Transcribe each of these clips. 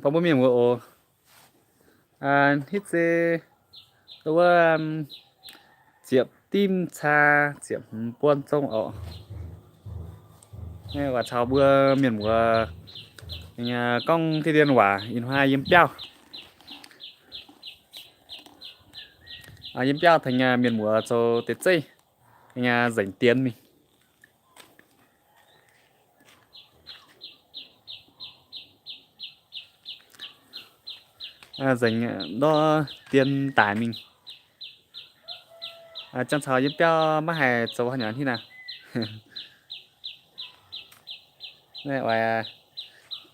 Phong bố miệng của ổ hít xe đâu có chiệp tim cha chiệp buôn sông ổ nghe quả chào bữa miền của nhà công thiên liên quả in hoa yếm béo yếm béo thành nhà miền của cho tết xây nhà rảnh tiền mình dành đó tiền tải mình trong chào yếm béo mắc hè cho hoa nhãn thế nào này quả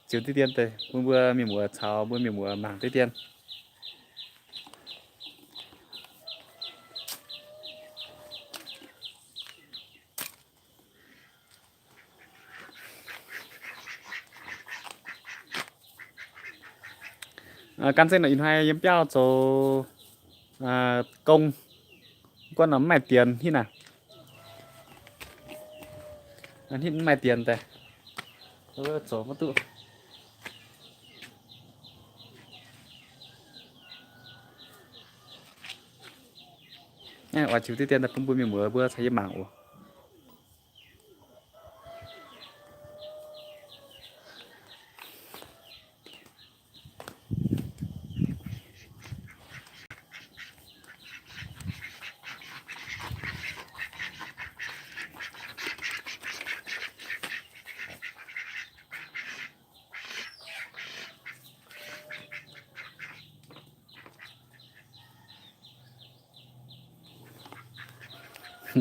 chiều tết tiền tới bữa miền của chào bữa miền của mảng tết tiền căn sinh là in hai yếm béo cho công con nó mày tiền thế nào anh hít mày tiền tè tôi chỗ mất tụ nghe quả chiếu tiền là không bữa miệng bữa bữa thấy mảng ủa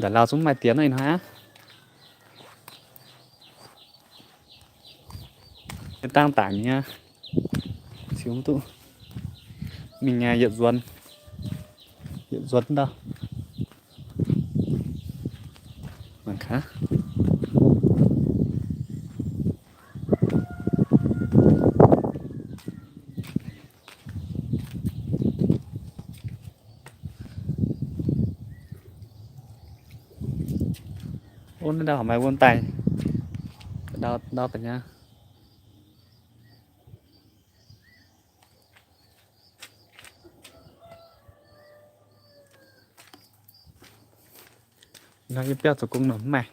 đã lao xuống mày tiền này hả tăng tảng nha xíu tụ mình hiện duẩn đâu bằng khá ôn đâu mày ôn tay đau đau cả nha nó cái béo cho cũng nấm mày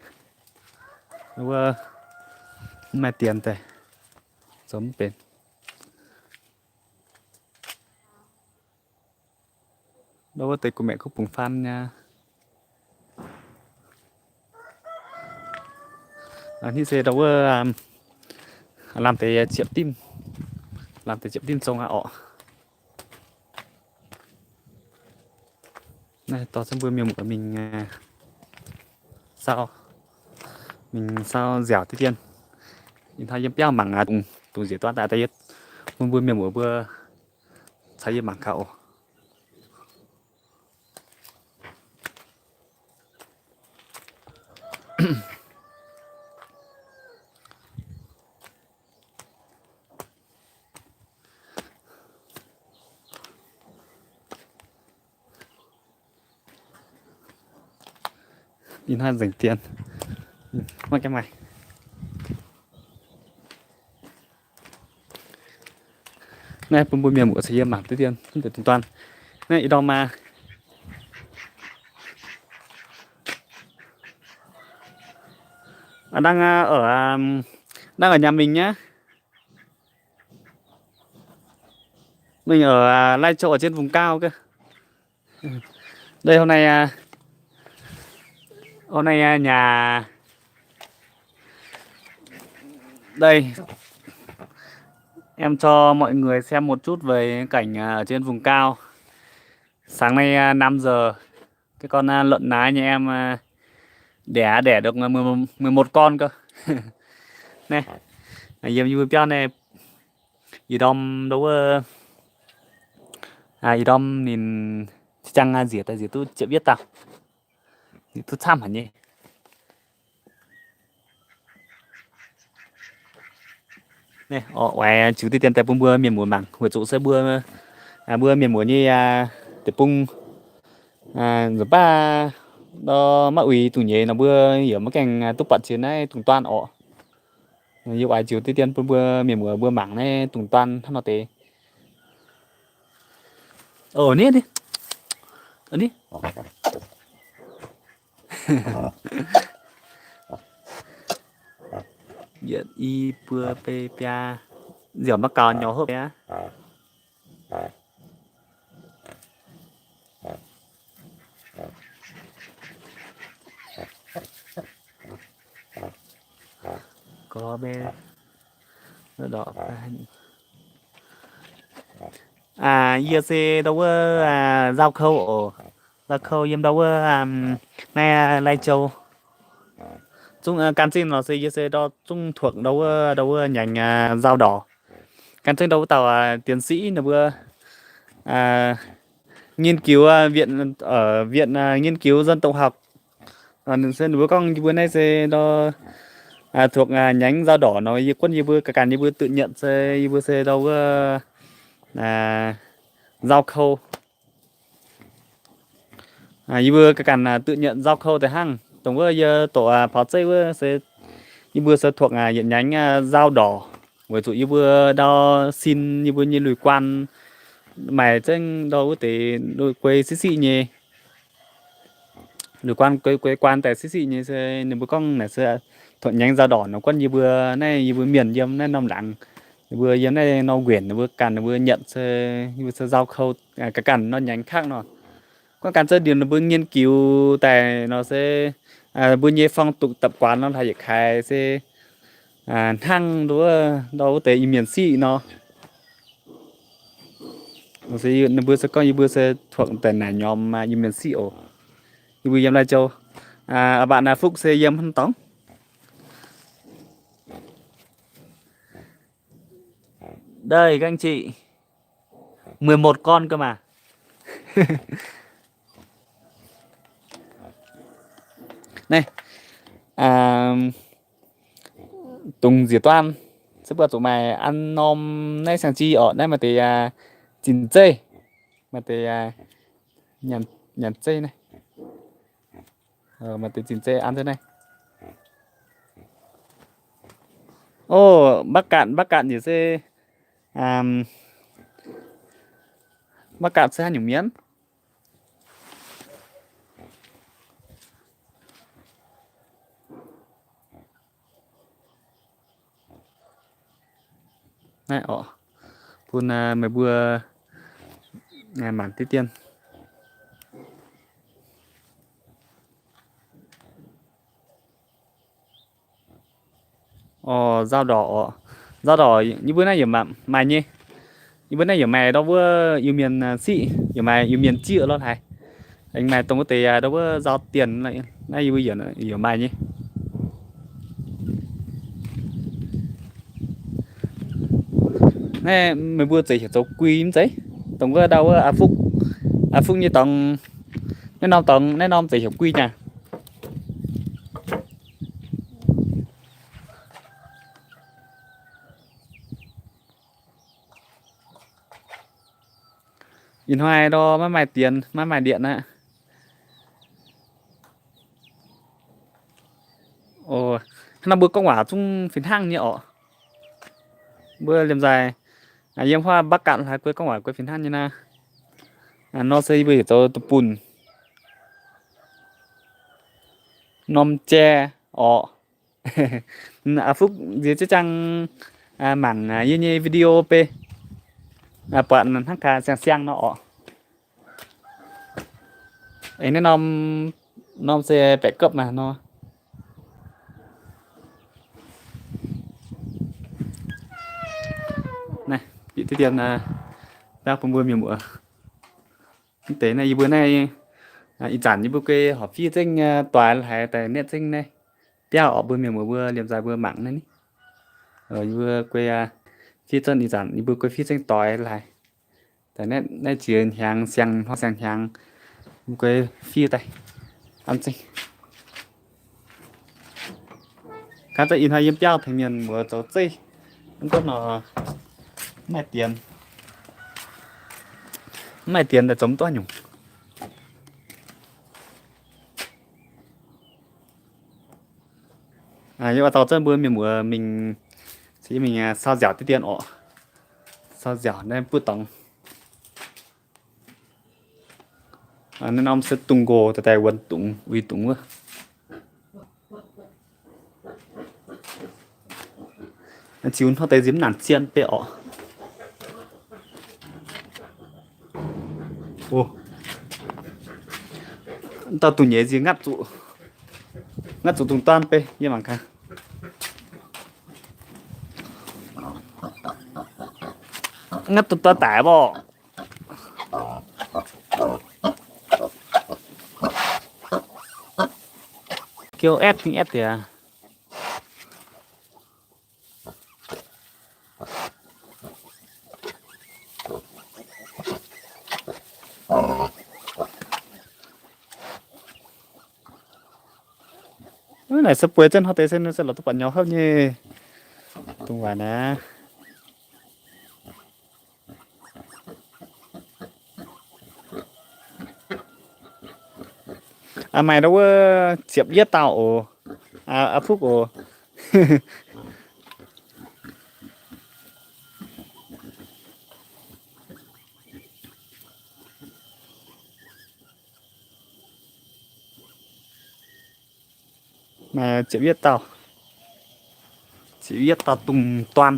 nó mày tiền tè giống bền đâu có tay của mẹ cũng bùng phan nha như thế đâu có làm tới chiếc tim xong họ này to xong bữa miệng của mình sao dẻo thế tiên nhìn thấy béo mảng tùng dễ toán tại đây bữa miệng của bữa thấy mảng cậu nhìn hai dành tiền mất cái mày này bữa miệng của thấy mảng thế tiên không thể tính toán này ý đó mà đang ở nhà mình nhá mình ở Lai Châu ở trên vùng cao cơ đây hôm nay nhà đây em cho mọi người xem một chút về cảnh ở trên vùng cao sáng nay 5 giờ cái con lợn nái nhà em đẻ được 11 con cơ này em như biết này gì đom đâu gì đom nhìn chăng gì tại gì tôi chưa biết tao thì tôi tham hẳn nhỉ này ngoài chú tiền tại bung bưa miền mùa mảng hồi chỗ sẽ bưa miền mùa như để bung rồi ba đó mà ủy tụi nhé nó bưa hiểu mấy cảnh túc bật chiến này tụi toàn yêu ai chiếu tây tiên bữa miền bữa mảng này tùng toàn thằng nó tế ở nít đi ở nít Điện y bữa pe pia dẻo mắc cào nhỏ hơn á có bé nó đỏ giờ xe đâu có giao khâu ở giao khâu em đâu có nay lai châu chúng can xin nó sẽ giờ xe đó chúng thuộc đâu có nhánh dao đỏ can xin đâu có tàu tiến sĩ nó vừa nghiên cứu viện ở viện nghiên cứu dân tộc học sẽ bữa con bữa nay sẽ đó thuộc nhánh dao đỏ nó quân như vừa cả như vừa tự nhận sẽ như vừa sẽ đâu có giao khâu như vừa cả tự nhận giao khâu tại hang tổng vừa giờ tổ pháo xây vừa sẽ như vừa sẽ thuộc hiện nhánh dao đỏ với tụ như vừa đo xin như vừa như lùi quan mày trên đâu có thể đôi quê xí xị nhỉ lùi quan quê quan tại xí xị nhỉ sẽ nếu bữa con này sẽ thuận nhánh dao đỏ nó quân như vừa này như vừa miền dâm này nằm lặng vừa dâm này nó quyển vừa càn vừa nhận sẽ như vừa giao khâu cái càn nó nhánh khác nó con càn sẽ điểm nó vừa nghiên cứu tại nó sẽ vừa như phong tục tập quán nó thay khai sẽ thăng đó đâu có thể miền xị nó sẽ nó vừa sẽ coi như vừa sẽ thuộc tại là nhóm mà miền xị ổ như vừa dâm lai châu bạn là Phúc sẽ dâm hân tống đây các anh chị 11 con cơ mà này Tùng Diệt Toan sắp bữa tụi mày ăn nom nay sáng chi ở đây mà thì chín dây mà thì nhàn nhàn dây này mà thì chín dây ăn thế này bác cạn gì sẽ bác cạn sẽ ăn nhiều miếng này phun mấy bữa ngày mảng tết tiên dao đỏ như bữa nay giờ mà mày nhỉ như bữa nay giờ mày đâu có yêu miền xị giờ mày yêu miền chịu lo thầy anh mày tổng có thể đâu có giao tiền lại nay bây giờ giờ mày nhỉ này mày vừa chỉ cho quý giấy tổng có đâu phúc như tổng nên non chỉ hiểu quy nha nhìn hoài đó má mày tiền má mày điện á nó bữa công quả chung phiến hang nhỉ bữa liềm dài yếm hoa bắc cạn hay quê công quả quê phiến hang như na nó xây bây giờ tôi bùn nom che Phúc dưới chứ chăng mảng như video p bạn thằng cả sang nó ấy nó nom xe bẻ cấp mà nó này chị tiêu tiền ra phong bùi miền mùa kinh tế này bữa nay ý chẳng như bữa kê họ phi tinh tòa là hay tại net tinh này tiêu ở bữa miền mùa bữa liềm dài bữa mảng này rồi bữa quê phi chân ý chẳng như bữa quê phi tinh tòa là tại net chỉ hàng sang hoặc sang hàng quê phi tay ăn sinh cá tại in hai yếm tiêu thành miền mùa tổ dây không có nó mày tiền là chống to nhung nhưng mà tao chân bữa miền mùa mình Chỉ mình sao dẻo tí tiền ổ. Sao dẻo nên bút tổng. Nên ông sẽ tung gồ tại tại quần tung uy tung quá. Chiếu nó tới giếm nản chiên bệ ổ. Ồ. Tao tụi nhé gì ngắt tụ. Ngắt tụ tung toàn bệ. Như bằng khá. Ngắt tụ ta tải bò. Kêu ép thì ép thì à. Cái này sắp quê chân họ tế xem nó sẽ là tụi bạn nhỏ hơn như. Tung vào nè. À mày đâu có chiếp giết tao ồ. À Phúc ồ. Mà chiếp giết tao. Chiếp giết tao tung toan.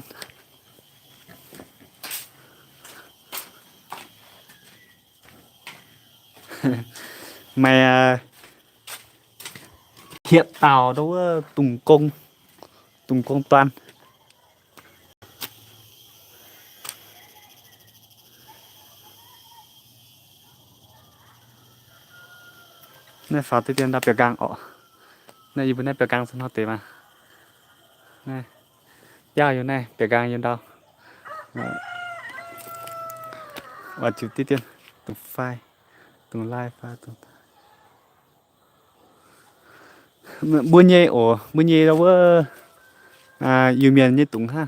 Mày hiện tao đâu có tùng công toan. Này pháo tới tiền đã bẻ gang ọ. Này vừa này bẻ gang xong nó tế mà. Này. Giao vô này bẻ gang vô đâu. Và chụp tí tiền. Tùng file. Tùng live file. Tùng... Bữa nhê ổ. Bữa nhê đâu có yêu miền như Tùng ha.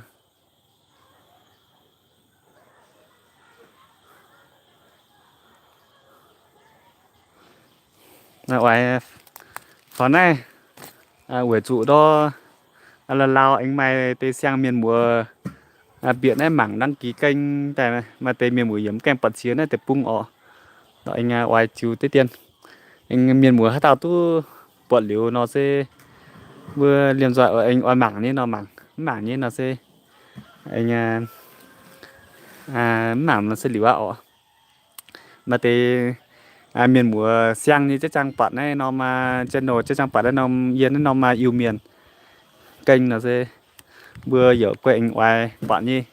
Này oai. Phó này. Buổi trụ đó. Là lao anh mày tới sang miền mùa. Biển ấy mảng đăng ký kênh. Tại mà tới miền mùa hiếm kèm bật chiến này. Tới bung ổ. Đó anh oai chịu tới tiền. Anh miền mùa hát tao tu. Bọn liều nó sẽ. Vừa liền dọa ở anh oai mảng như nó mảng như nó sẽ. Anh mảng nó sẽ liều ạ. Mà tới miền mùa sang như chắc chắn bạn ấy nó mà channel chắc chắn bạn ấy nó yên nó mà yêu miền kênh nó sẽ vừa giờ quay anh oai bạn như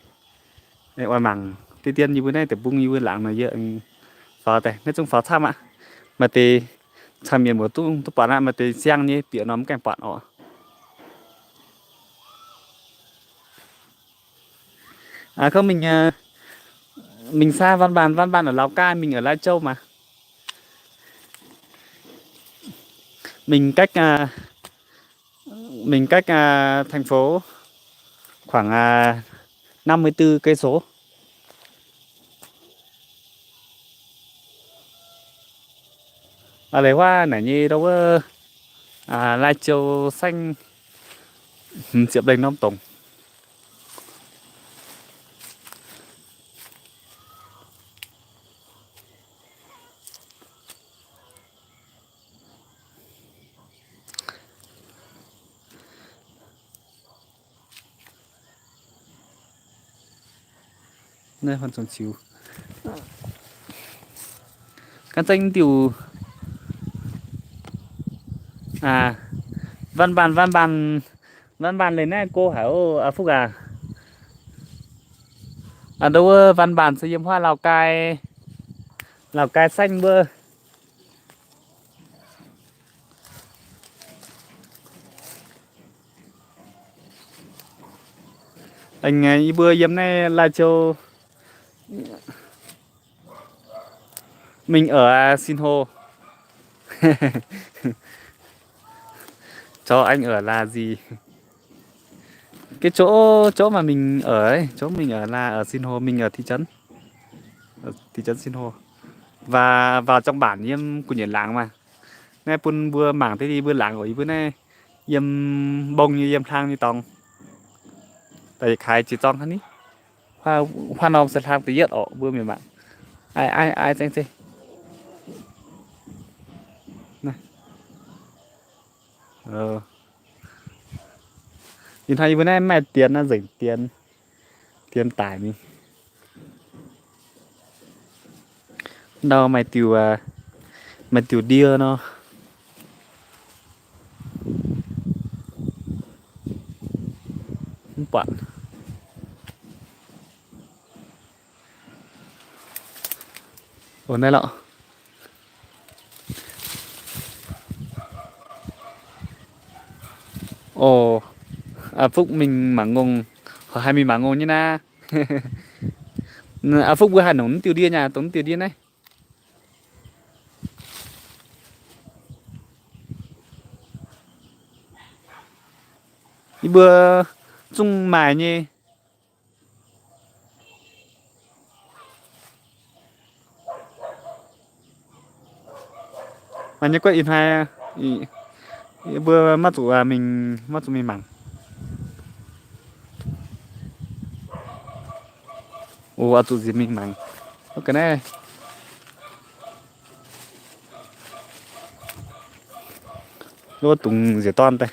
anh oai mảng tí tiên như bữa nay tập bung như bữa lạng này giờ anh phá tay nói chung phá tham ạ mà thì tham miền mùa tu bạn ạ mà thì sang như tiện nó cảnh bạn họ không mình xa văn bản ở Lào Cai mình ở Lai Châu mà mình cách thành phố khoảng 54 cây số. Lấy hoa nãy như đâu có Lai Châu xanh diệp đánh non tổng. Nơi hoàn toàn chiều căn tranh tiểu văn bản lên này cô hảo Phúc đâu văn bản sử dụng hoa Lào Cai xanh bơ anh ấy bữa yếm này Lai Châu mình ở Sinh Hồ. Cho anh ở là gì cái chỗ mà mình ở ấy chỗ mình ở là ở Sinh Hồ mình ở thị trấn Sinh Hồ và vào trong bản yếm của nhện làng mà ngay bún vừa mảng thế thì bữa làng của ý bữa này yếm bông như yếm thang như tòng tại khai chỉ trong hắn ní hoa hoa nòng sẽ làm cái yết ở bữa miền bạn ai xem này ờ nhìn thấy bữa nay mẹ tiền là dành tiền tiền tải mình đâu mày tiểu đia nó không bạn ổn đây lọ ồ Phúc mình mảng ngùng hai mình mảng ngùng như na Phúc bữa Hà Nội tiểu điên nhà tống tiểu điên đấy đi bữa chung mài nhỉ mà nhớ có in hai bữa mắt tụi mình mảng ồ tụi gì mình mảng cái này nó tùng dẻ toan tay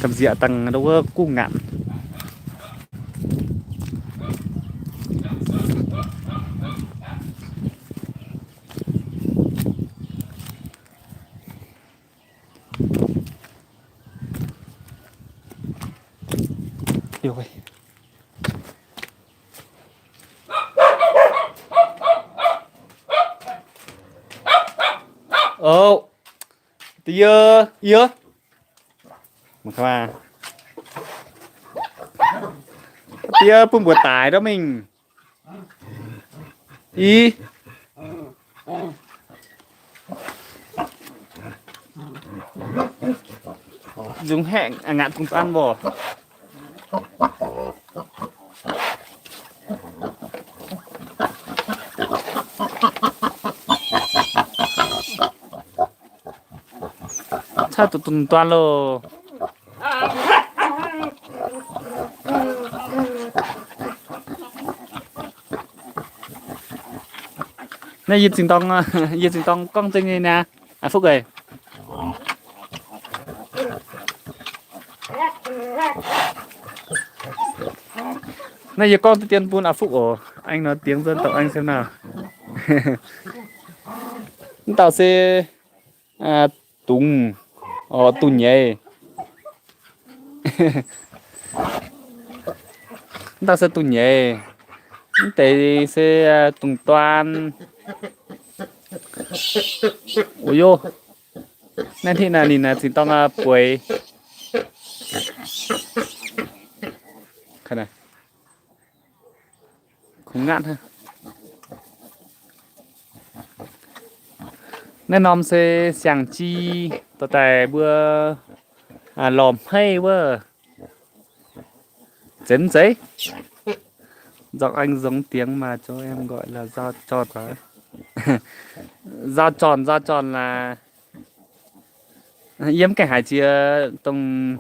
cầm dịa tăng đâu có cung ngạn yêu ơi ồ tia yêu mà các bạn tia pun buat tải đó mình y dùng hẹn ngạn cùng ăn bò sao tụi tụi toàn lô nàyยินสิงตองกล้องจริงนี่นะPhúc ơi này giờ con tiền buôn Phúc ồ anh nói tiếng dân tộc anh xem nào tao sẽ tùng tùng nhé tao sẽ tùng nhé tại sẽ tùng toan ôi yo nên thì là nhìn là chỉ tao bưởi cái này không ngạn ha nên nom sẽ sàng chi tao tại bữa lòm hay bữa chén giấy giọng anh giống tiếng mà cho em gọi là dao tròn quá dao tròn là yếm cái hải chia tông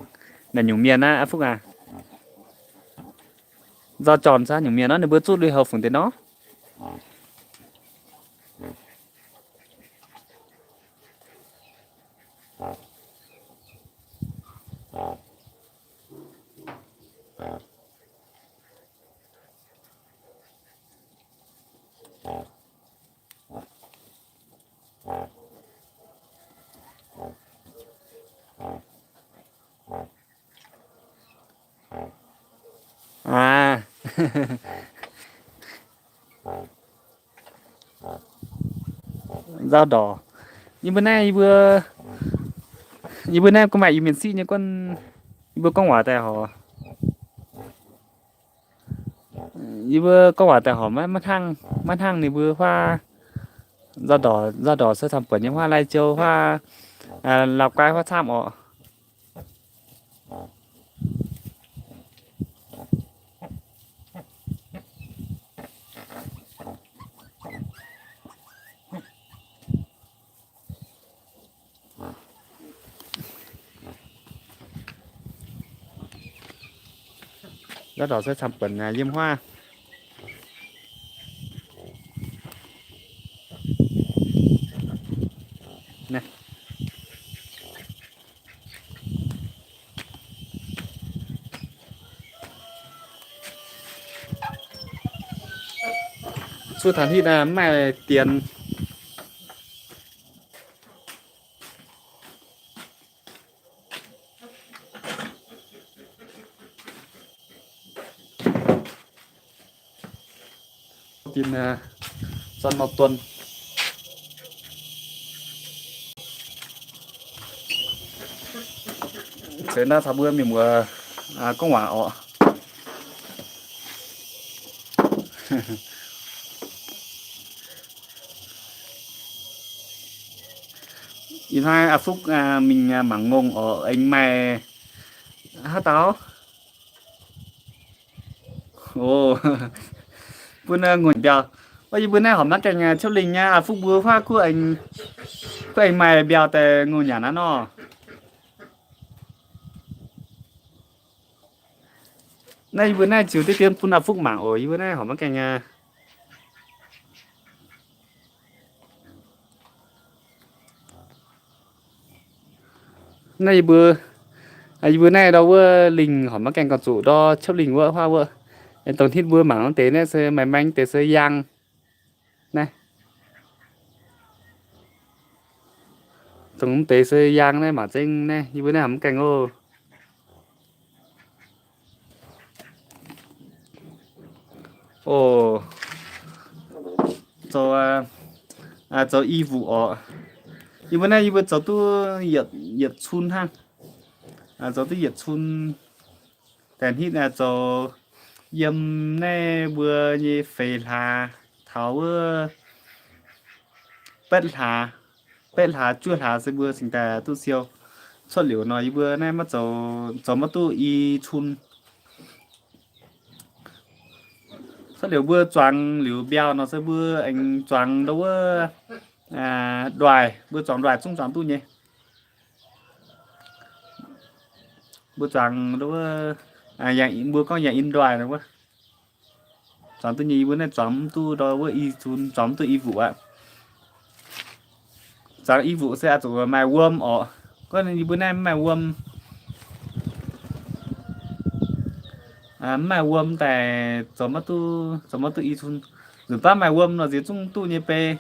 là nhung miền á Phúc à dao tròn ra nhung miền nó để bữa chút đi hợp phụng tới nó dao đỏ nhưng bữa nay bữa nay có mày miền xí như con bữa con hỏa tại họ bữa con hỏa tại họ mắt hăng thì bữa hoa dao đỏ sẽ làm bởi những hoa lai châu hoa lào cai hoa tham họ Rất đó sẽ sản phẩm diêm hoa. Này. Suốt tháng thì là mẹ tiền tiền Xuân Mậu Tuần. Thế là sao bữa mình mua có quả ọ. Ý hai Phúc mình mảng ngông ở anh mày hát táo. Ồ. Bữa nay ngồi bèo. Bây giờ bữa nay hỏng mắt cảnh châu linh nha. Phúc bữa pha của anh mày bèo tại ngồi nhà nó. Này bữa nay chiều tới tiên phun Phúc mảng ổi bữa nay hỏng mắt cảnh này bữa nay đâu bữa linh hỏng mắt cảnh còn chủ đó châu linh bữa hoa bữa. Tổng thiết bữa mảng tế này sẽ mày manh tế sẽ giang. Này. Tổng tế sẽ giang này mà trên này bữa nay hỏng cảnh ô. Ồ. Cho y vụ ọ. Bữa nay bữa cho tôi yết chun ha. Cho tôi yết chun. Tên hít là cho yếm này bữa như phê là tháo bết là chua là sẽ bữa sinh ta tu siêu. Xuất liệu nói bữa nay mà cho mà tu y chun. Xuất liệu bữa choáng liu bèo nó sẽ bữa anh choáng đâu đoài bữa choáng chung choáng tu nhé. Bữa choáng đâu dạng bữa có dạng in đoài đâu quá. Choáng tu nhí bữa nay choáng tu đó bữa y chun choáng tu y vụ ạ. Choáng y vụ sẽ chủ mài worm ở. Có nên bữa nay mài worm mài worm tại choáng mà tu y chun. Rồi ta mài worm nó gì chung tu nhé pe.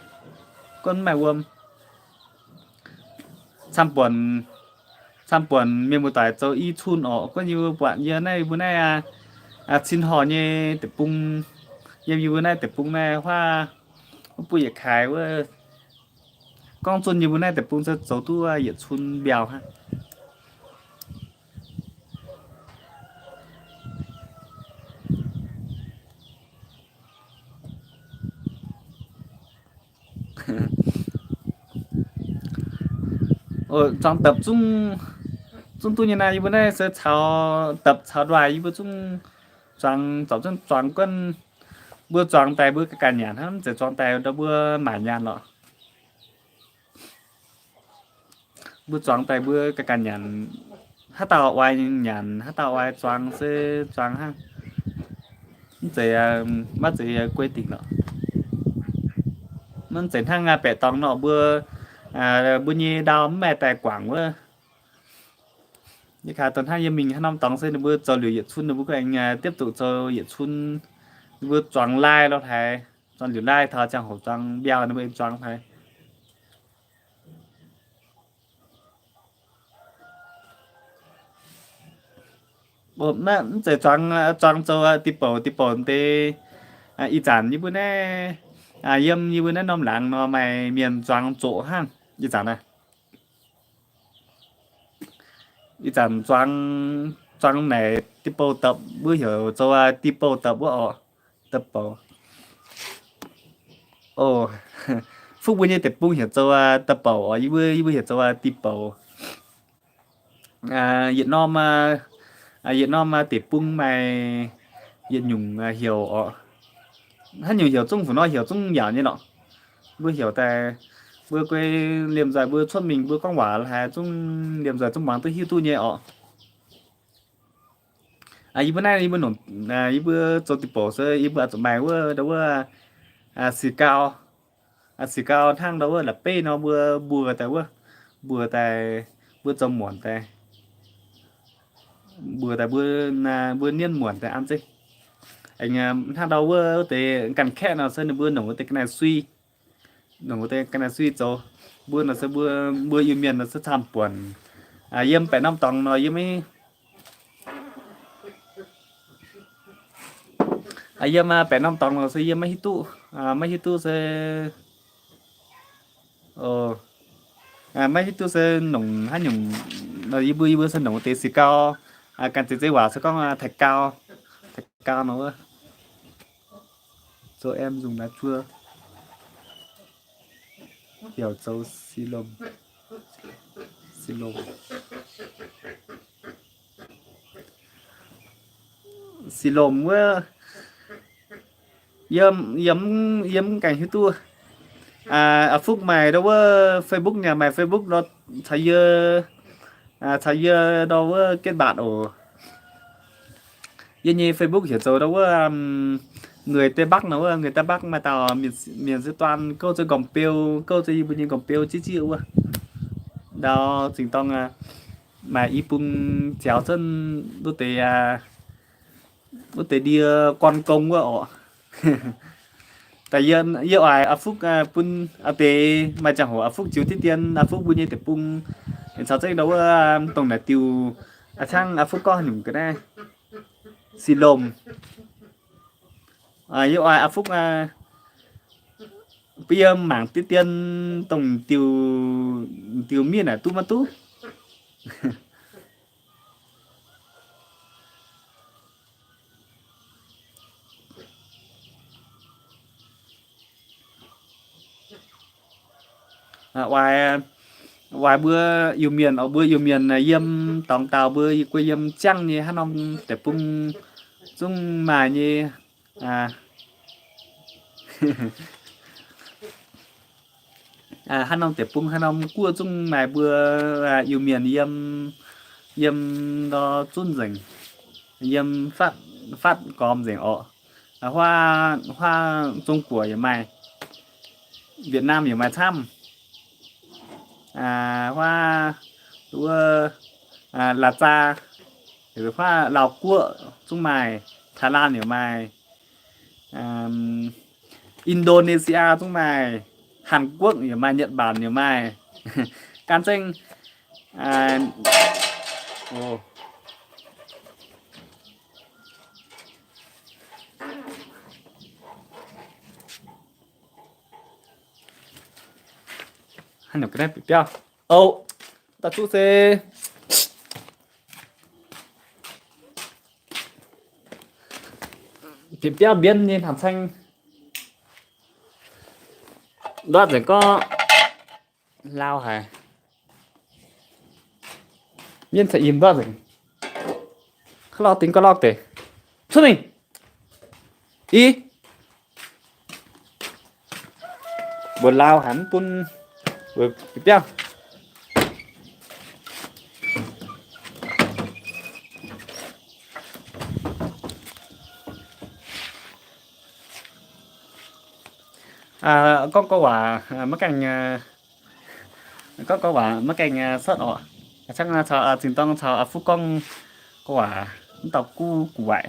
Con mài worm trăm buồn miền một tại cho y chun ở có như bạn như này bữa nay xin họ như tập bung như bữa nay tập bung này hoa bùi khai quá con chun như bữa nay tập bung sẽ走tu yết chun bèo ha. Trong tập trung trung tu như này bữa nay sẽ tập chào đoài bữa trung trong tập trung trong quân bữa trong tay bữa cái càn nhàn hắn sẽ trong tay đó bữa mải nhàn lọ bữa trong tay bữa cái càn nhàn hát tàu oai nhàn hát tàu oai trong sẽ trong ha sẽ mất sẽ quê tỉnh lọมันsẽ thang bẻ tòng nọ bữa bữa như đau mẹ tại quảng bữa như khá tuần hai mình hai năm tòng sẽ bữa cho liều nhiệt chun bữa anh tiếp tục cho nhiệt chun bữa choáng lai đó thầy choáng liều lai thà chẳng hổ choáng bèo nó bên choáng thầy bộ nó sẽ choáng cho tiếp bộ thì ý chán như bữa nay yếm như bữa nay nôm láng nó mày miền choáng chỗ hang ý chán này ý chán choáng choáng này tiếp bộ tập bữa hiểu cho tiếp bộ tập bữa tập bộ ồ phúc bữa nay tập bung hiểu cho tập bộ ở bữa hiểu cho tiếp bộ Việt Nam tiếp bung mày Việt nhung hiểu hắn nhiều hiểu chung của nó hiểu chung nhỏ như nọ bữa hiểu tại bữa quê liềm dài bữa xuất mình bữa con quả là chung liềm dài chung bán tới hiu tu nhẹ ọ 이번 날 이번 논 이번 저 디포서 이번 좀 bài vừa đâu vừa xì cao xì cao thang đâu vừa là pe nó vừa bùa tại vừa tại vừa trong muộn tại vừa niên muộn tại ăn gì anh thang đâu vừa tại cằn khẽ nào sơn vừa nồng cái này suy nồng cái này suy cho vừa nó sẽ vừa yêu miền nó sẽ tham buồn yếm phải năm tòng nó yếm ấy yếm phải năm tòng nó sẽ yếm mấy hít tu sẽ ờ mấy hít tu sẽ nồng hát nhung nó yếm sẽ nồng tế xì cao càng tế quả sẽ có thạch cao nó rồi em dùng lá chua hiểu dấu xì lồng xì lồng xì lồng quá yếm yếm yếm cảnh hít tu ở phúc mày đâu có Facebook nhà mày Facebook nó thấy đâu có kết bạn ồ như Facebook hiểu rồi đâu có người Tây Bắc nó người Tây Bắc mà tao miền Tây toàn câu chơi câu chơi bao nhiêu còng piêu chí chịu à đó chính tông mà y pung chéo chân đôi tề đi quan công quá ồ tại giờ ai ở phúc pun ở tề mà chẳng hỏi ở phúc chiếu tiết tiền ở phúc bao nhiêu tề pung hiện sao đâu tổng là tiêu chăng ở phúc có những cái này xì lồm giờ ai ở phúc bây giờ mảng tiết tiền tổng tiêu tiêu miên tu mà tu ngoài ngoài bữa yêu miền ở bữa yêu miền này yếm tòng tàu bữa quê yếm trăng như hắn ông để pung dung mà như hắn ông để pung hắn ông cua dung mà bữa yêu miền yếm yếm đó chun rình yếm phát phát com rình ọ hoa hoa trung của yếm mày Việt Nam yếm mày thăm hoa đua là cha rồi hoa lào cua trung mài Thái Lan hiểu mài Indonesia trung mài Hàn Quốc hiểu mài Nhật Bản hiểu mài can tranh ồ hắn được cái này bị béo ô ta chú xe tiếp theo biến nhìn hàm xanh đó chỉ có lao hả biến sẽ im đó rồi không lo tính có lo để xuất mình ý buồn lao hắn pun vừa tiếp theo có quả mắc cành có quả mắc cành sớt ọ chắc là chờ trình tông chờ phúc công có quả tộc cu của vậy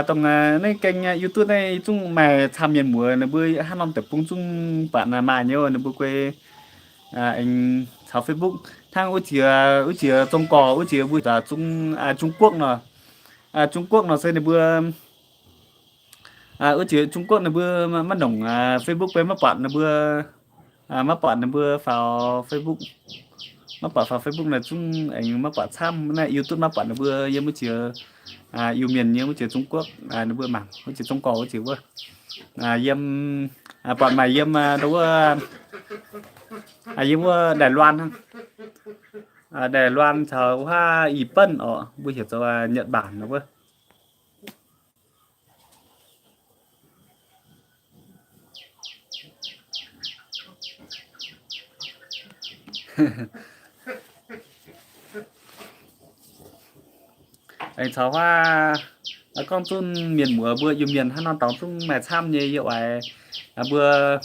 tổng này kênh YouTube này chung mà tham nhận mùa nó bơi hát năm tập cũng chung bạn là mà nhiều nó bơi quê anh cháu Facebook thang ôi chìa trong cò ôi chìa vui là Trung Quốc nó Trung Quốc nó sẽ là bữa ôi chìa Trung Quốc nó bữa mắt đồng Facebook với mắt bạn nó bữa mắt bạn nó bữa vào Facebook mắt bạn vào Facebook là chung anh mắt bạn tham này YouTube mắt bạn nó bữa yêu mới chìa yêu miền như mới chìa Trung Quốc nó bữa mảng ôi chìa trong cò ôi chìa bữa yếm bọn mày yếm đâu yếm Đài Loan không Đài Loan chờ hoa ý phân ở bây giờ cho Nhật Bản nó bữa anh cháu con chung miền mùa vừa dùng miền hắn non tóm chung mà tham như vậy vừa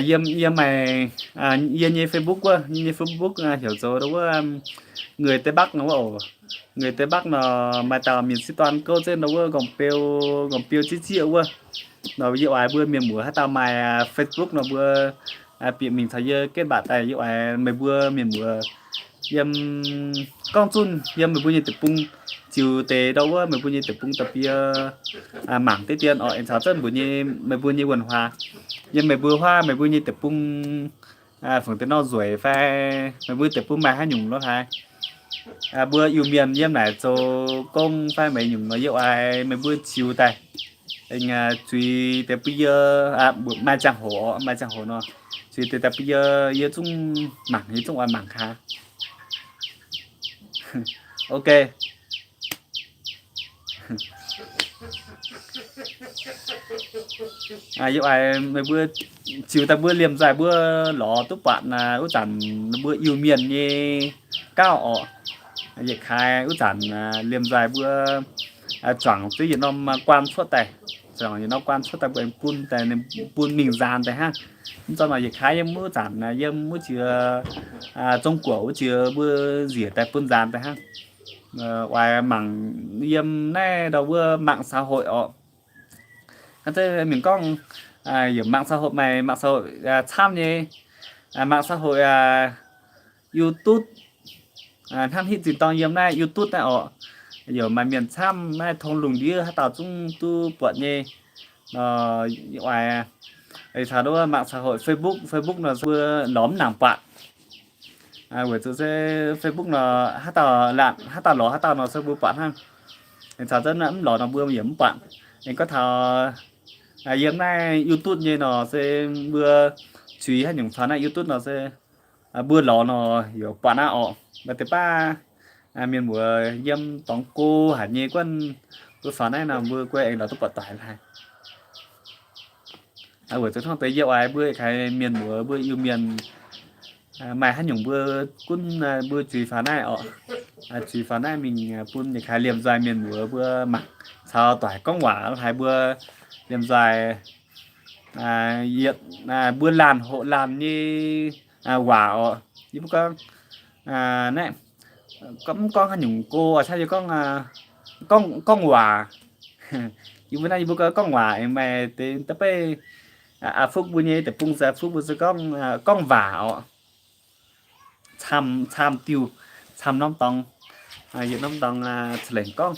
yếm yếm mày yếm như Facebook quá như Facebook hiểu rồi đúng không người Tây Bắc nó bảo người Tây Bắc nó mà tàu miền sĩ toàn câu trên nó vừa gồm tiêu chi triệu quá nó ví dụ ai vừa miền mùa hát tàu mày Facebook nó vừa bị mình thấy kết bạn tại ví dụ ai mày vừa miền mùa yếm con chun yếm mày vừa như tập trung chiều tế đâu á mày vừa như tập trung tập bia mảng tết tiền ở em sáu chân vừa như mày vừa như quần hòa nhưng mày vừa hoa mày vừa như tập trung phần tên nó rủi phe mày vừa tập trung mà hai nhung nó hai vừa yêu miền yếm này cho công phe mày nhung nó dụ ai mày vừa chiều tay anh truy tập bia mai chẳng hổ nó truy tập bia yêu chung mảng ấy chung mảng khá ok dụ ai mày vừa chiều ta vừa liềm dài vừa lỏ túc bạn ước chẳng vừa yêu miền như cao ọ việc khai ước chẳng liềm dài vừa chẳng tuy nhiên nó mà quan suất tài chẳng thì nó quan suất tài bởi phun tài nên phun mình dàn tài ha cho mà việc khai em mới chẳng là em mới chưa trong của chưa vừa dỉa tài phun dàn tài ha ngoài mảng em này đầu vừa mạng xã hội ọ thế mình có hiểu mạng xã hội này mạng xã hội tham như mạng xã hội YouTube tham hit gì to yếm này YouTube này ọ hiểu mà miền tham này thông lùng đi hát tàu chung tu bọn nhé ngoài ấy sao đó mạng xã hội Facebook là vừa lõm nàng bạn buổi chiều sẽ Facebook là hát tàu lỏ hát tàu nó sẽ vừa bạn ha thì sao rất là lỏ nó vừa yếm bạn nên có thằng yếm này YouTube như nó sẽ vừa chú ý hay những phán này YouTube nó sẽ vừa lỏ nó hiểu bạn họ và thứ ba miền mùa yếm tống cô hả như quân vừa phán này là vừa quê anh là tốt bật tải lại buổi tối hôm tới dạo ai bữa cái miền mùa bữa yêu miền mày hát nhung bữa cũng bữa truy phán này ọ truy phán này mình phun để khai liềm dài miền mùa bữa mặc sao tỏi có quả hai bữa liềm dài hiện bữa làn hộ làn như quả ọ chứ có nè con hát nhung cô sao chứ con quả chứ bữa nay bữa có con quả em mày tới tập phúc bữa nay tập trung ra phúc bữa sẽ con vả tham tiêu tham nông tông hiện nông tông lên con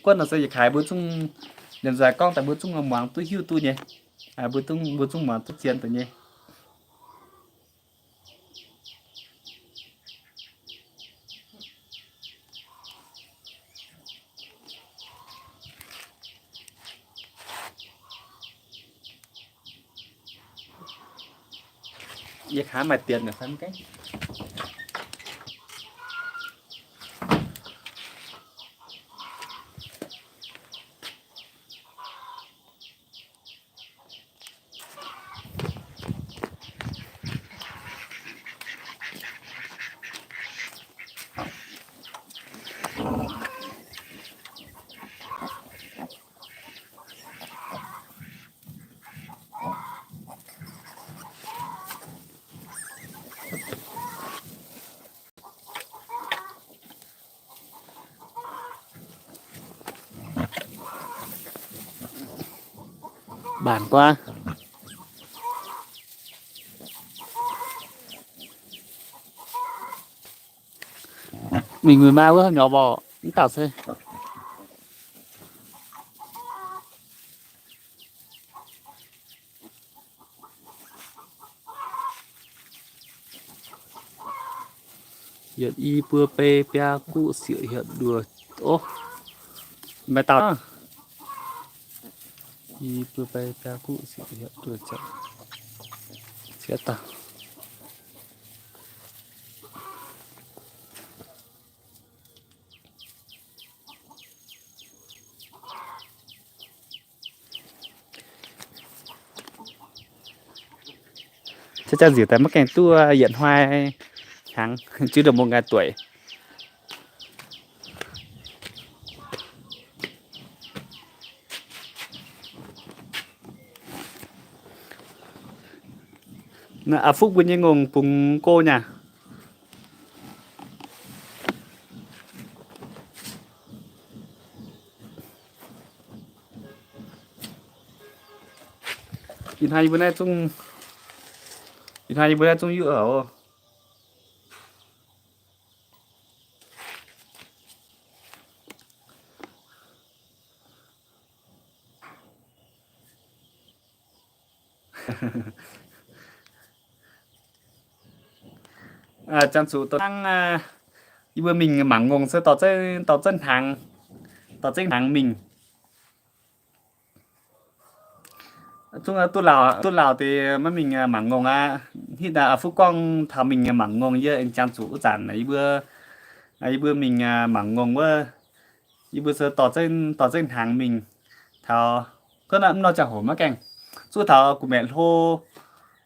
quân là sẽ khai bữa chung liền dài con tại bữa chung là mảng tôi hiu tôi nhỉ bữa chung mà tôi chiến tự nhỉ vậy khá mà tiền là phân cái bản qua mình người ma quá nhỏ bò những tao xe hiện y pưa pe pia cụ sửa hiện đùa ô mày tao y pưa pe pia cụ sửa hiện đùa chậm sẽ tao chắc chắn gì tại mất kèn tu hiện hoa tháng chưa được 1 ngày tuổi À Phúc bên những ngùng cùng cô nha. In hai bữa nay chung yêu ở. À chẳng số tôi đang bữa mình mảng ngùng sẽ tỏ chân hàng mình. Chung là tôi lào thì mà mình mảng ngùng hiện tại ở Phúc Quang thảo mình mảng ngùng với anh chẳng số giản ấy bữa mình mảng ngùng với bữa sẽ tỏ chân hàng mình thảo có nó chẳng hổ mà keng số thảo của mẹ hô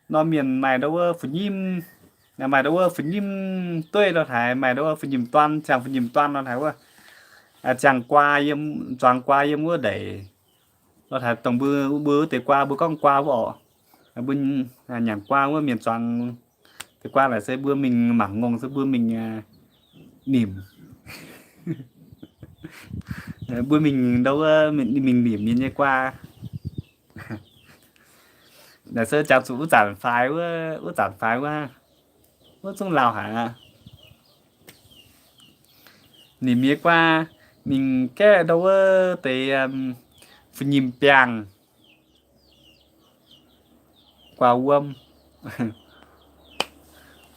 nó miền mày đâu phụ nhim nhà mày đâu phụ nhim tôi nó thái mày đâu phụ nhim toan chẳng phụ nhim toan nó thái quá chẳng qua yếm choàng qua yếm quá để nó thái tổng bữa bữa tới qua bữa con qua bỏ bên nhàng qua quá miền choàng tới qua là sẽ bữa mình mảng ngông sẽ bữa mình mỉm bữa mình đâu mình mỉm như qua là sẽ chào chú giản phái quá quá trong lào hả nỉ mía qua mình cái đâu có tới phải nhìn bèng quả uông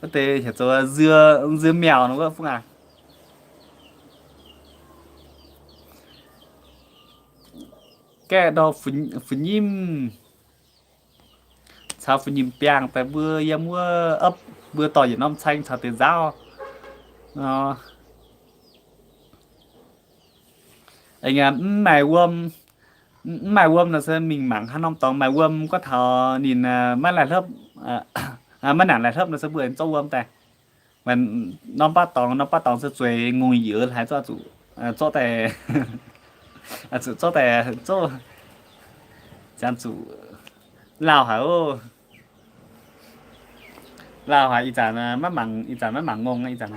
có thể hiểu cho dưa mèo nó có không à cái đó phải nhìn sao phải nhìn bèng tại vừa em vừa ấp vừa tỏi những năm xanh sao tiền dao ờ anh mày uông là sao mình mảng hắn năm tòng mày uông có thò nhìn mắt lại lớp mắt nản lại lớp nó sẽ vừa cho uông tại mình nó bắt tòng sẽ chơi ngồi giữa hay cho chủ cho tại cho tại cho chẳng chủ Lào hả ô Lào hả ý chả là mắt mảng ngông ý chả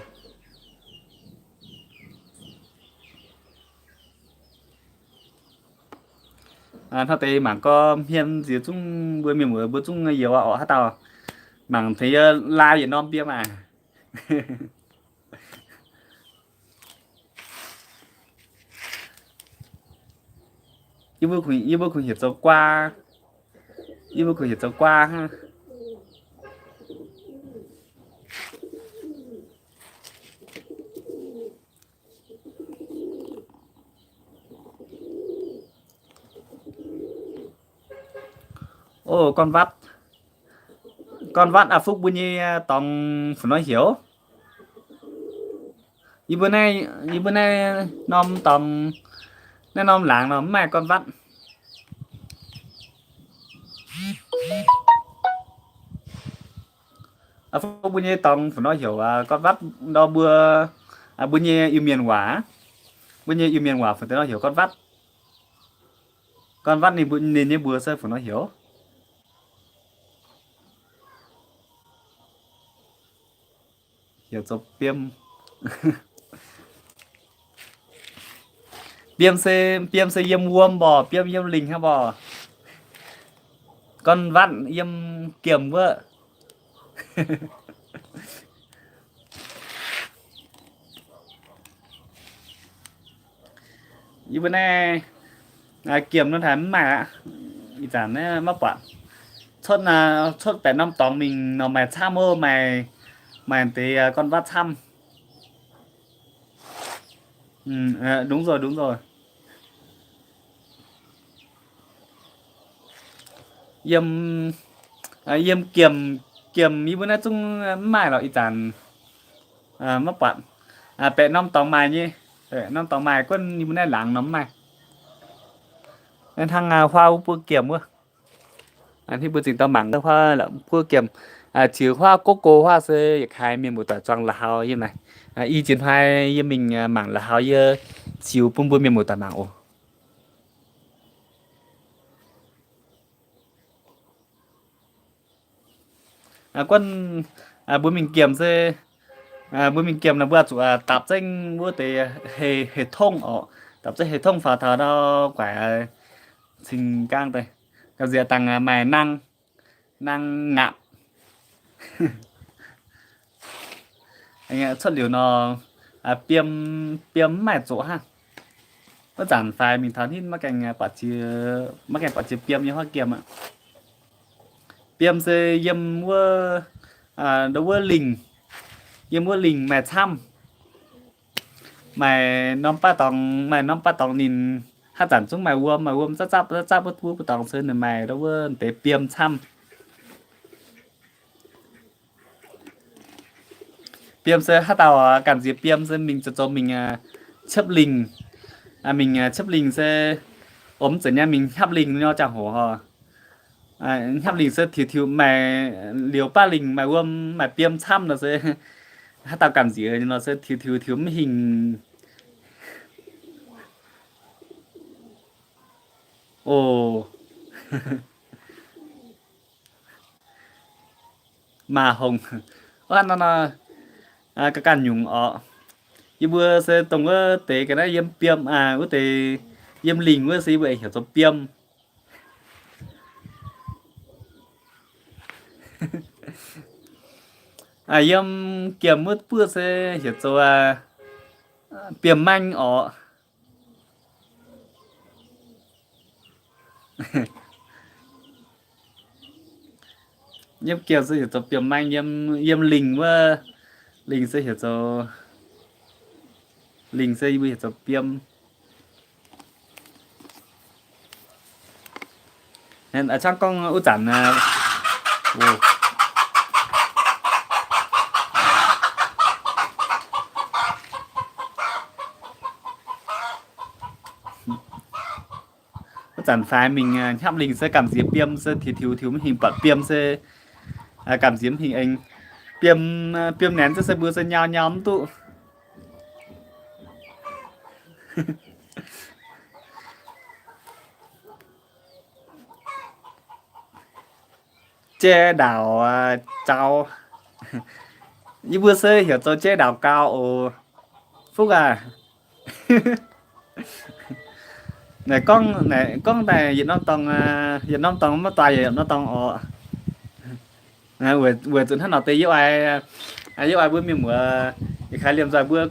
thật tế mảng có hiền gì chung bữa mình bữa chung nhiều họ hát tàu mảng thấy la gì non bia mà yêu bữa khuyên hiểu cho qua yêu bữa khuyên hiểu cho qua ha ô con vắt à phúc bữa nhi tòng phải nói hiểu như bữa nay nom tòng nên nom làng nó mà con vắt à phúc bữa nhi tòng phải nói hiểu con vắt đó bữa nhi yêu miền quả bữa nhi yêu miền quả phải nói hiểu con vắt này nên như bữa sẽ phải nói hiểu hiểu cho piêm piêm se yếm vuông bò piêm yếm lình ha bò con vắt yếm kiềm vợ như bữa nay kiềm nó thắm mà ý chẳng nó mắc quả chốt phải năm tóm mình nó mày tham mơ mày thì con vắt thăm đúng rồi yếm yếm kiềm kiềm như bữa nay chung mày nó ý chẳng mắc quả bẹ năm tóm mày nhỉ năm tóm mày quân như bữa nay láng nấm mày nên thằng hoa bữa kiềm quá thì bữa chính tao mắng hoa là bữa kiềm chữ hoa cô hoa sẽ khai miền một tờ trang là hao như này y chiến hai như mình mảng là hao như chiều bún bún miền một tờ mảng ồ quân bữa mình kiểm sẽ bữa mình kiểm là bữa chủ tập danh bữa để hệ thống ở tập danh hệ thống phá thờ đó quả trình cang đây cái gì tăng mài năng năng ngạm anh ạ xuất liệu nó piêm piêm mài chỗ ha nó giản phải mình thấy hết mắc cảnh quả chia piêm như hoa kiềm ạ piêm sẽ yếm mua đâu mua lình yếm mua lình mài thăm mày non pa tòng nhìn hát giản xuống mày uôm rất giáp bất thú tòng sơn này mày đâu mua để piêm thăm piêm sẽ hát tàu cảm gì piêm sẽ mình cho mình chấp lình mình chấp lình sẽ ốm giờ nha mình hấp lình nhau chẳng hổ hò hấp lình sẽ thiếu mày liều ba lình mày uôm mày piêm thăm nó sẽ hát tàu cảm gì nó sẽ thiếu hình ồ mà hồng nó cái cản nhung ở như bữa sẽ tổng cái tế cái đó yếm piêm có thể yếm lình với gì vậy hiểu cho piêm yếm kiểm mất bữa sẽ hiểu cho piêm manh ở yếm kiểm sẽ hiểu cho piêm manh yếm lình với lình sẽ hiểu cho lình sẽ hiểu cho piêm nên ở trong con ưu chẳng wow. Chẳng phải mình hấp linh sẽ cảm giác piêm sẽ thiếu thiếu hình bật piêm sẽ cảm giác hình ảnh piêm piêm nén sẽ bữa sẽ nhau nhóm tụ che đảo trao như bữa sẽ hiểu cho che đảo cao ồ phúc này con này Việt Nam tông mà tài Việt Nam tông ở vừa chuẩn hắn nào tây yêu ai bữa mình bữa khái niệm rồi bữa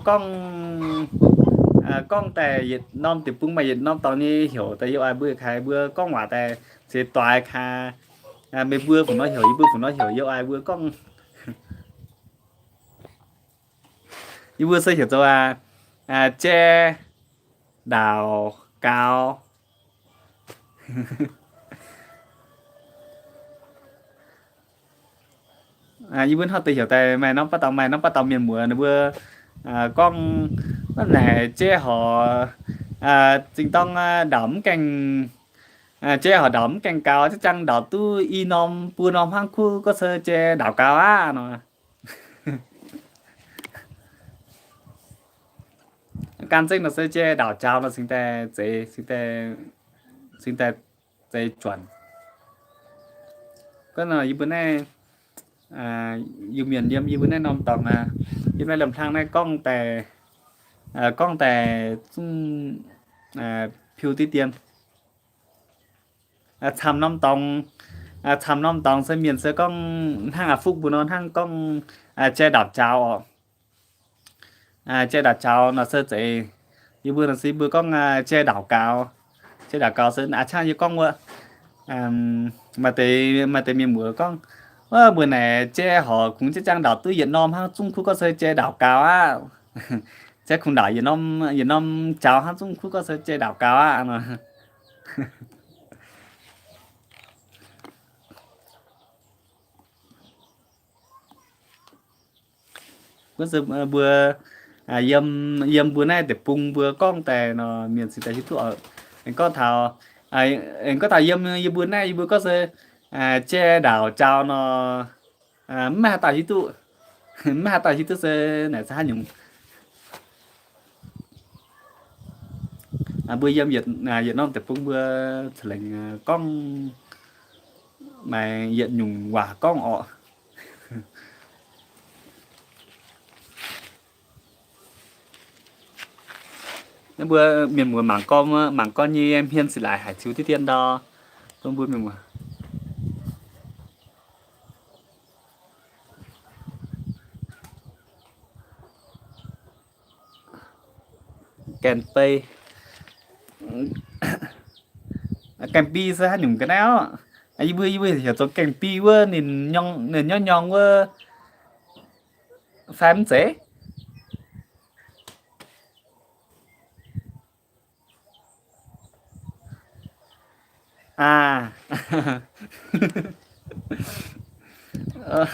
con tại Việt Nam thì cũng mà Việt Nam tông ni hiểu tây yêu ai bữa khái bữa con hòa tại sẽ toại kha mấy bữa của nó hiểu bữa của nó hiểu yêu ai bữa con như bữa sẽ hiểu cho che đào cao như bữa họ tự hiểu tại mày nó bắt tàu miền mùa nó vừa con nó này che họ chính tông đấm cành che họ đấm cành cao chắc chắn đỏ tu y nom pu nom hang khu có sơ che đảo cao á nó can chính nó sơ che đảo cao nó sinh tệ dễ chuẩn cái nào như bữa nay dù miền yếm như bữa nay nông tòng như nay làm thang này con tè phiêu tí tiền tham nông tòng sẽ miền sẽ con hang phúc bữa nó hang con che đạp chào che đạp chào nó sẽ dễ như bữa nó sẽ bữa con che đảo cao sẽ cha như con vợ mà tới miền bữa con bữa này che họ cũng chắc chắn đảo tư Việt Nam ha Trung Quốc có sơ che đảo cao á che không đảo Việt Nam chào ha Trung Quốc có sơ che đảo cao á mà bữa giờ bữa yếm bữa nay để pung bữa con tè nó miền xịt tại chỗ ở anh có thảo anh có thảo yếm bữa nay bữa có sơ che đảo chào nó mà tại chỗ mà tại chỗ sẽ này sao nhung bữa yếm Việt Nam để pung bữa lệnh con mà hiện nhung quả con ọ Nên bữa miền mùa mảng con như em hiên xỉ lại hải chiếu tí tiên đo tôi bữa miền mùa kèn tây kèn pi sao nhung cái nào ai bữa thì cho kèn pi quá nên nhong nhong quá phán dễ à Ờ,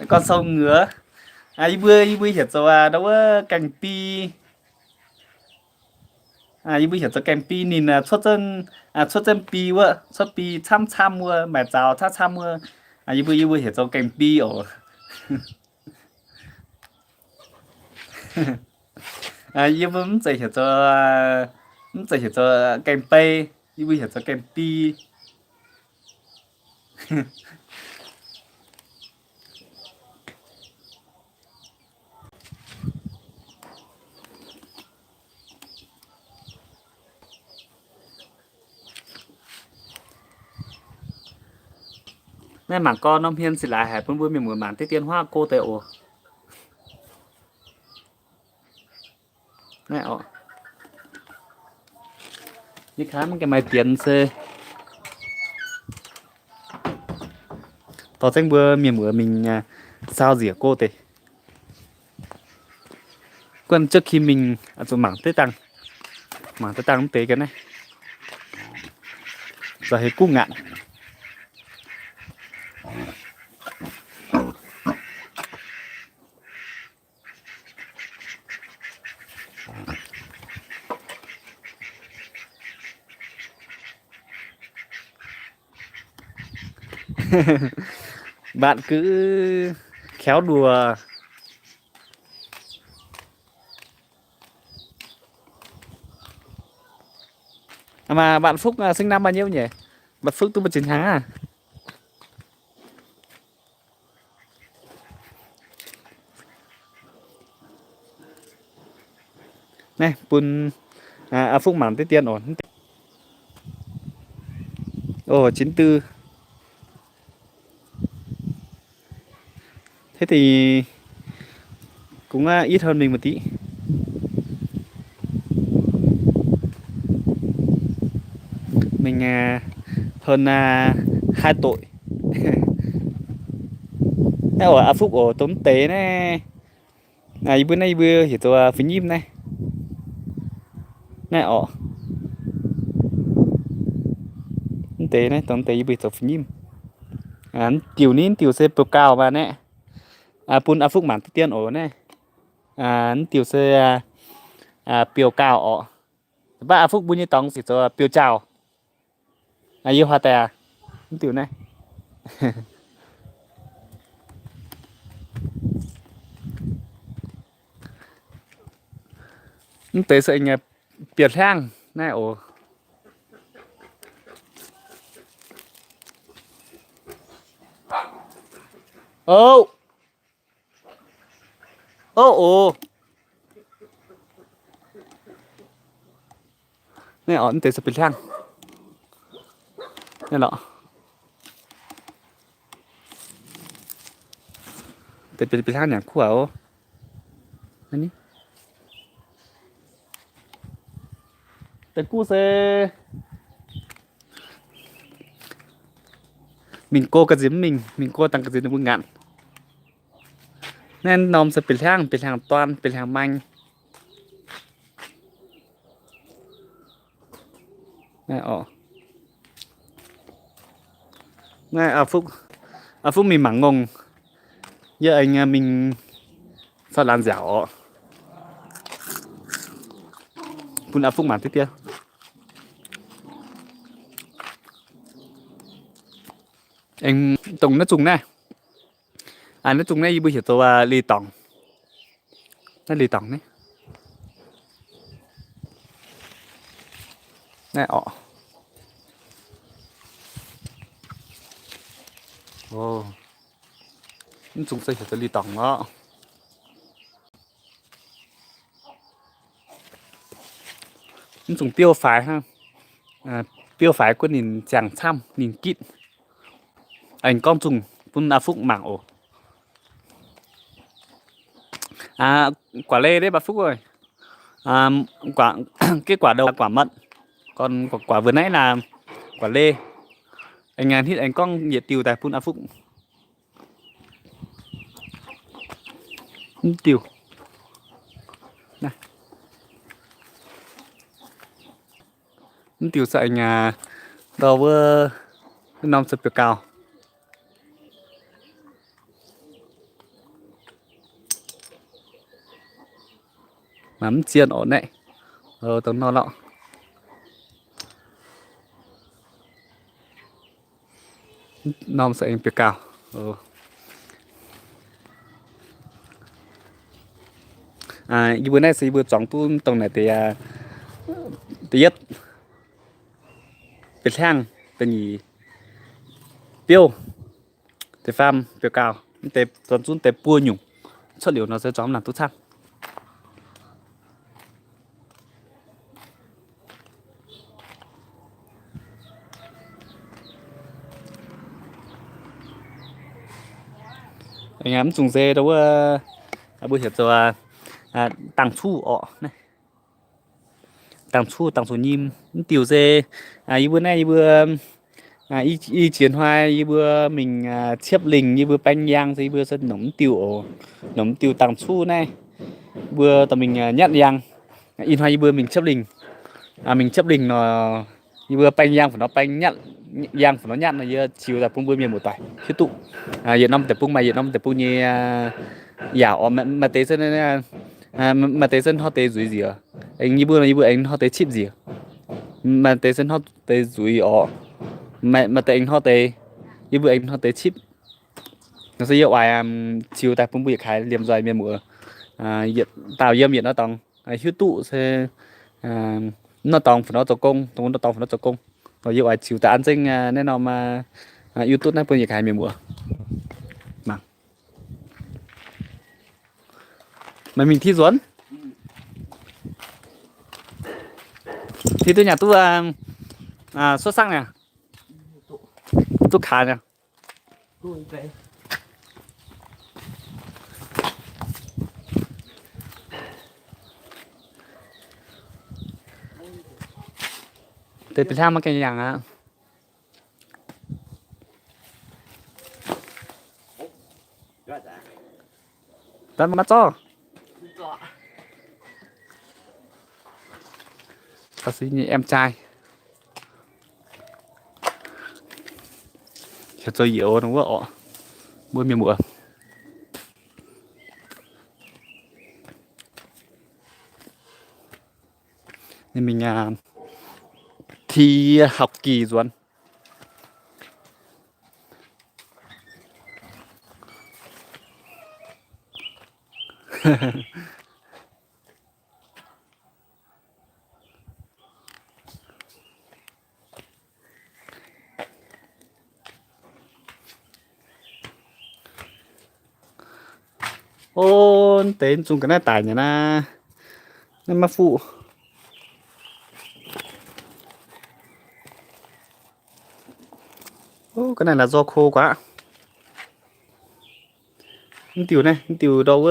con sông ngứa ai bữa hiểu cho đâu có kèn pi 이 bữa giờ kem pi nhìn xuất dân pi quá xuất pi chăm chăm quá mà giàu chăm chăm quá 이 bữa giờ kem pi ổ 이 bữa muốn chạy cho kem pay 이 bữa giờ kem pi nên mảng con ông hiên xì lại hẹp bữa bữa mình muốn mảng tết tiên hoa cô tệ ổ này ổ như khám cái máy tiền xe tỏ tranh bữa mình sao dỉa cô tệ còn trước khi mình rồi mảng tết tăng cũng tế cái này giờ hết cung ngạn bạn cứ khéo đùa mà bạn Phúc sinh năm bao nhiêu nhỉ bạn Phúc tôi 19 tháng à này bún Phúc mảng tết tiên ổn ồ 94 thế thì cũng ít hơn mình một tí mình hơn 2 tuổi thế ở Phúc ở tốn tế này này bữa nay bữa hiểu tôi phí nhím này này ở tế này tốn tế bị tôi phí nhím tiểu nín tiểu xe bậc cao mà nè pun Phúc mảng tiên ở này tiểu xe biểu cao ở ba Phúc bao nhiêu tông thì cho biểu chào yêu hoa tè tiểu này tế sẽ anh biệt hang này ồ ô ô ồ này ổn tế sẽ biệt hang này nọ tế biệt hang nhà khu ảo này tế khu sẽ mình cô cái giếm mình cô tăng cái giếm được ngạn nên nôm sẽ biệt hàng toàn biệt hàng manh này này Phúc mình mảng ngùng giờ anh mình sao làm dẻo Phun Phúc mảng tiếp theo anh tổng nó trùng này nó trùng này bây giờ tôi lì tòng nó lì tòng đấy này ồ chúng xây cho đi tỏng đó chúng tiêu phái ha tiêu phái của nhìn chàng chăm nhìn kịt anh con trùng phun phúc mảng ổ quả lê đấy bà Phúc ơi. Quả cái quả đầu là quả mận, còn quả vừa nãy là quả lê. Anh hít anh con nhiệt tiêu tại phun phúc tiêu này tiêu sợ anh đầu vừa năm sập cao mắm chiên ổn đấy tấm nó lọ năm sợ anh cao như bữa nay thì bữa chóng tu tầng này thì tiết Việt Hang tên nhì tiêu thì farm tiêu cao tế toàn chúng tế bua nhung chất liệu nó sẽ chóng làm tốt sắc anh em dùng dê đâu bữa hiện giờ tàng chu ọ này tàng chu nhim tiểu dê như bữa nay như bữa y chiến hoa như bữa mình chiếp lình như bữa bánh giang thì bữa rất nóng tiểu tàng chu này bữa tầm mình nhận giang in hoa như bữa mình chiếp lình mình chấp định nó như vừa bánh giang phải nó bánh nhận giang phải nó nhận là như chiều là pung bơi miền một tỏi thiết tụ Việt Nam tập pung mà Việt Nam tập pung như dạo mà tế dân mà tế dân họ tế rủi gì à anh như bữa anh họ tế chip gì mà tế dân họ tế rủi ọ mà tế anh họ tế như bữa anh họ tế chip nó sẽ hiệu ai chiều tại pung bơi khai liềm dài miền mùa tạo dâm Việt nó tòng thiết tụ sẽ nó tòng phải nó tổ công nó tòng phải nó tổ công rồi yêu ai chịu tán sinh nên nó mà YouTube này bây giờ hai miền mùa mà mình thi duẩn thì tôi nhà tôi xuất sắc nè tôi khá nè đểไปทำมากันอย่างอ่ะtao mà cho bác sĩ như em trai cho chơi dịu đúng không ạ bữa miền mùa nên mình thi học kỳ rồi ôn tên chung cái này tải nhà na nên mà phụ cái này là do khô quá tiểu này tiểu đâu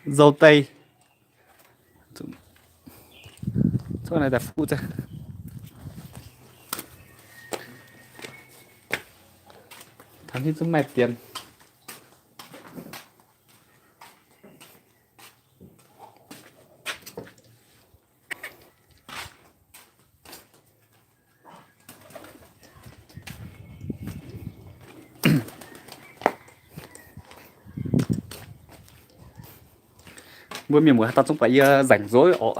dâu tây chỗ này là phụ ra thằngที่จะไม่เปลี่ยนbữa miền mùa tao cũng phải rảnh rỗi ọ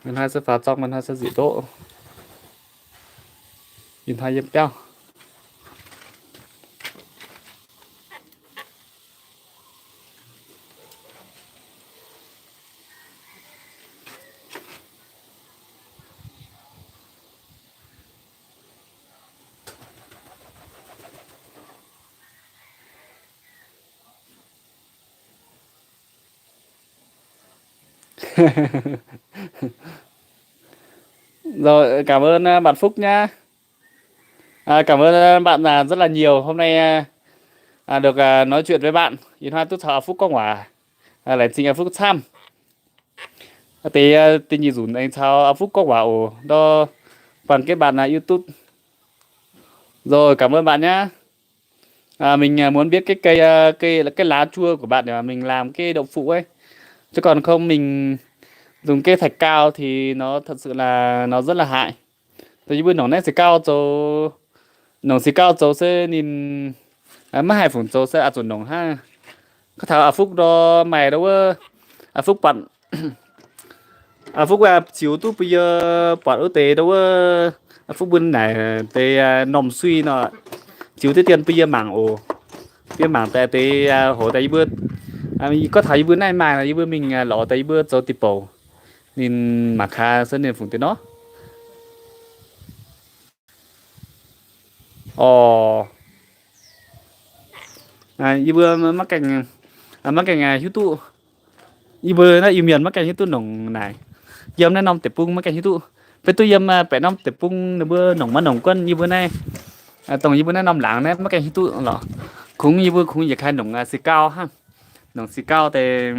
mình hai sẽ phá trong mình hai sẽ dị độ nhìn hai yếm keo Rồi, cảm ơn bạn Phúc nhá. Cảm ơn bạn rất là nhiều. Hôm nay được nói chuyện với bạn. Yên hoa tốt thọ Phúc có quả. Lại trình Phúc tham. Thì tình nhìn dùn anh sao Phúc có quả ổ. Đó phần kết bạn là YouTube. Rồi, cảm ơn bạn nhá. Mình muốn biết cái cái lá chua của bạn để mà mình làm cái đậu phụ ấy. Chứ còn không mình dùng cái thạch cao thì nó thật sự là nó rất là hại. Tại vì nó nét sẽ cao cho nó sẽ cao cho sẽ nhìn mà hai phút cho sẽ chuẩn nồng ha. Có thảo Phúc đó mày đâu Phúc bạn Phúc chiếu tu bây giờ bạn ở tế đâu Phúc bên này tế nòng suy nó chiếu tới tiền bây giờ mảng ồ tiền mảng tại tế hồ tại bữa mình có thấy bữa nay mà là bữa mình lọ tại bữa cho tiệp bầu nên mà khá sân nên phụng tới nó ồ bữa mắc cảnh YouTube bữa nó im miền mắc cảnh YouTube nồng này yếm nó nong tiệp bung mắc cảnh YouTube với tôi yếm phải nong tiệp bung là bữa nồng mà nồng quân như bữa nay tổng như bữa nay nong láng đấy mắc cảnh YouTube lọ cũng như bữa cũng dịch hai nồng xì cao ha nồng xì cao thì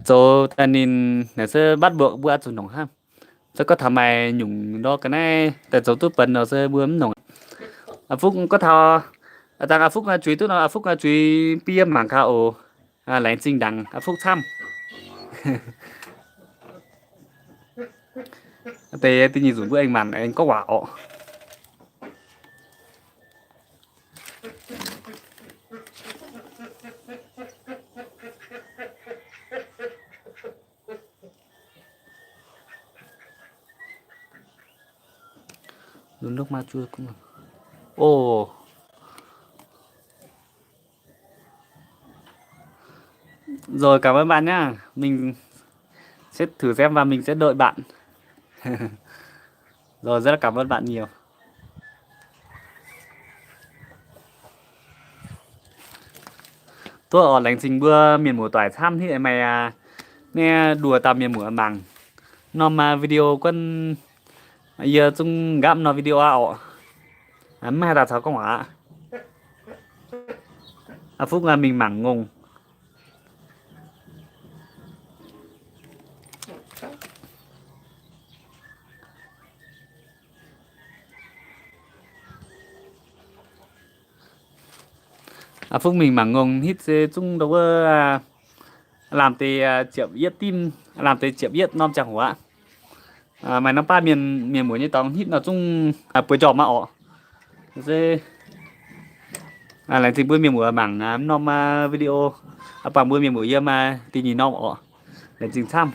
cho ta nên là sẽ bắt buộc bữa ăn nồng ha sẽ có thằng mày nhung đó cái này tại chỗ tôi bận nó sẽ bướm nồng Phúc có thò tăng Phúc truy tôi nó Phúc truy PM mảng khảo lãnh sinh đằng Phúc thăm thì nhìn dùng với anh màn anh có quả ọ dùng nước ma chua cũng được ồ rồi cảm ơn bạn nhá mình sẽ thử xem và mình sẽ đợi bạn rồi rất là cảm ơn bạn nhiều tôi ở lãnh trình bữa miền mùa tỏi thăm thì mày nghe đùa tao miền mùa bằng nó mà video quân giờ chúng gắm nó video ảo mà đặt sao có hả Phúc là mình mảng ngùng Phúc mình mảng ngùng hít chúng đâu có làm thì triệu yết tim làm thì triệu yết non chẳng hóa mày nó ba miền miền muối như tao hít nó chung bữa trò mà ọ dê lại thì bữa miền muối mảng nom video bằng bữa miền muối mà thì nhìn nom ọ để chừng xăm